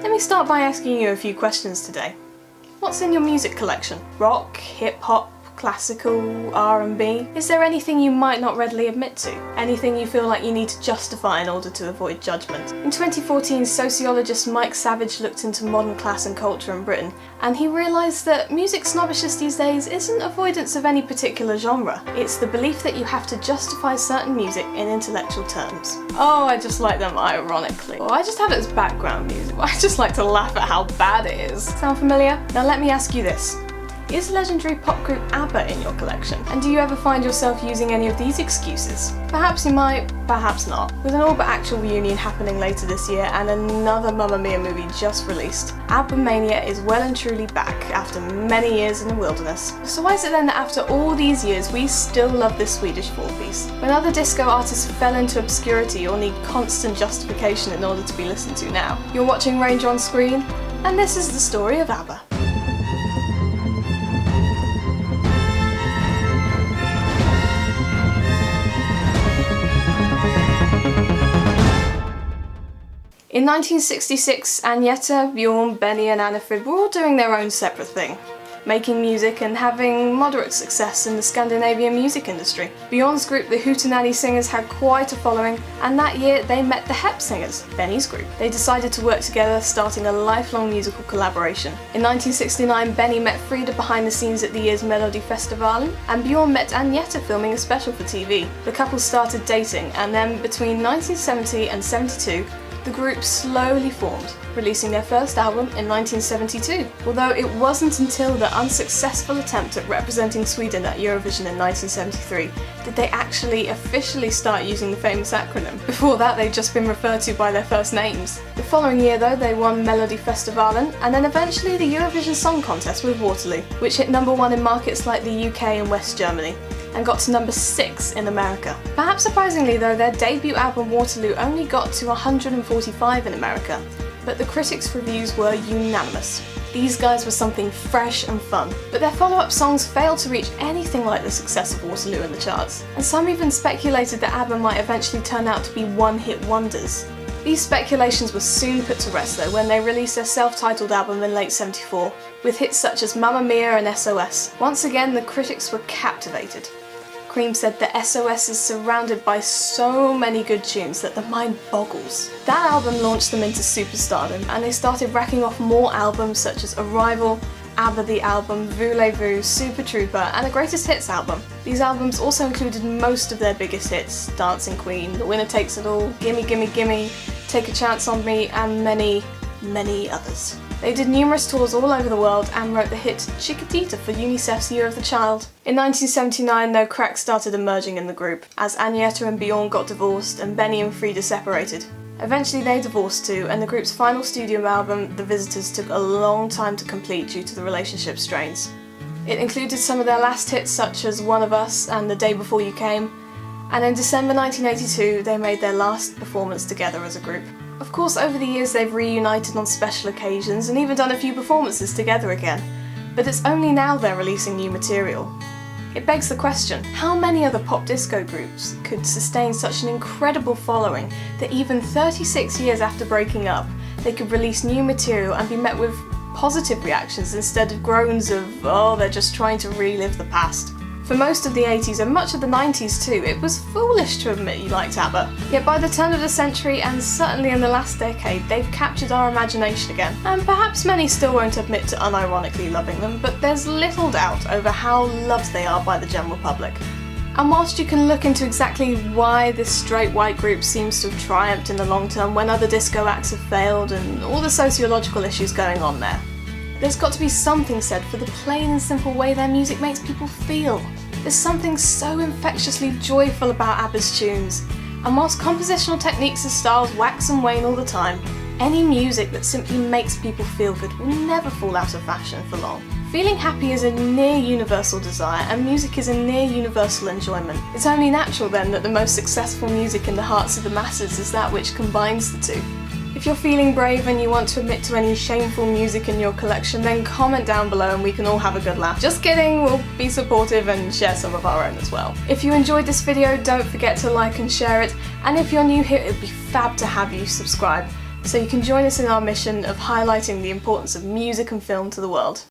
Let me start by asking you a few questions today. What's in your music collection? Rock, hip-hop, classical, R&B? Is there anything you might not readily admit to? Anything you feel like you need to justify in order to avoid judgment? In 2014, sociologist Mike Savage looked into modern class and culture in Britain, and he realised that music snobbishness these days isn't avoidance of any particular genre. It's the belief that you have to justify certain music in intellectual terms. Oh, I just like them ironically. Or I just have it as background music. I just like to laugh at how bad it is. Sound familiar? Now let me ask you this. Is legendary pop group ABBA in your collection? And do you ever find yourself using any of these excuses? Perhaps you might, perhaps not. With an all but actual reunion happening later this year and another Mamma Mia movie just released, ABBA mania is well and truly back after many years in the wilderness. So why is it then that after all these years we still love this Swedish four-piece? When other disco artists fell into obscurity or need constant justification in order to be listened to now, you're watching Range on Screen, and this is the story of ABBA. In 1966, Agneta, Bjorn, Benny and Annifrid were all doing their own separate thing, making music and having moderate success in the Scandinavian music industry. Bjorn's group, the Hootenanny Singers, had quite a following, and that year they met the Hep Singers, Benny's group. They decided to work together, starting a lifelong musical collaboration. In 1969, Benny met Frida behind the scenes at the year's Melodifestivalen, and Bjorn met Agneta filming a special for TV. The couple started dating, and then between 1970 and 72, the group slowly formed, releasing their first album in 1972. Although it wasn't until the unsuccessful attempt at representing Sweden at Eurovision in 1973 did they actually officially start using the famous acronym. Before that, they'd just been referred to by their first names. The following year though, they won Melodifestivalen and then eventually the Eurovision Song Contest with Waterloo, which hit #1 in markets like the UK and West Germany, and got to #6 in America. Perhaps surprisingly though, their debut album Waterloo only got to 145 in America, but the critics' reviews were unanimous. These guys were something fresh and fun, but their follow-up songs failed to reach anything like the success of Waterloo in the charts, and some even speculated that ABBA might eventually turn out to be one-hit wonders. These speculations were soon put to rest though when they released their self-titled album in late '74, with hits such as Mamma Mia and SOS. Once again, the critics were captivated. Cream said that SOS is surrounded by so many good tunes that the mind boggles. That album launched them into superstardom, and they started racking off more albums such as Arrival, ABBA the Album, Voulez-Vous, Super Trooper, and a Greatest Hits album. These albums also included most of their biggest hits: Dancing Queen, The Winner Takes It All, Gimme Gimme Gimme, Take a Chance on Me, and many, many others. They did numerous tours all over the world and wrote the hit Chiquitita for UNICEF's Year of the Child. In 1979 though, cracks started emerging in the group, as Agneta and Bjorn got divorced and Benny and Frida separated. Eventually they divorced too, and the group's final studio album, The Visitors, took a long time to complete due to the relationship strains. It included some of their last hits such as One of Us and The Day Before You Came, and in December 1982 they made their last performance together as a group. Of course, over the years they've reunited on special occasions and even done a few performances together again, but it's only now they're releasing new material. It begs the question, how many other pop disco groups could sustain such an incredible following that even 36 years after breaking up, they could release new material and be met with positive reactions instead of groans of, oh, they're just trying to relive the past? For most of the 80s and much of the 90s too, it was foolish to admit you liked ABBA. Yet by the turn of the century, and certainly in the last decade, they've captured our imagination again. And perhaps many still won't admit to unironically loving them, but there's little doubt over how loved they are by the general public. And whilst you can look into exactly why this straight white group seems to have triumphed in the long term when other disco acts have failed and all the sociological issues going on there, there's got to be something said for the plain and simple way their music makes people feel. There's something so infectiously joyful about ABBA's tunes, and whilst compositional techniques and styles wax and wane all the time, any music that simply makes people feel good will never fall out of fashion for long. Feeling happy is a near universal desire, and music is a near universal enjoyment. It's only natural then that the most successful music in the hearts of the masses is that which combines the two. If you're feeling brave and you want to admit to any shameful music in your collection, then comment down below and we can all have a good laugh. Just kidding, we'll be supportive and share some of our own as well. If you enjoyed this video, don't forget to like and share it, and if you're new here, it'd be fab to have you subscribe. so you can join us in our mission of highlighting the importance of music and film to the world.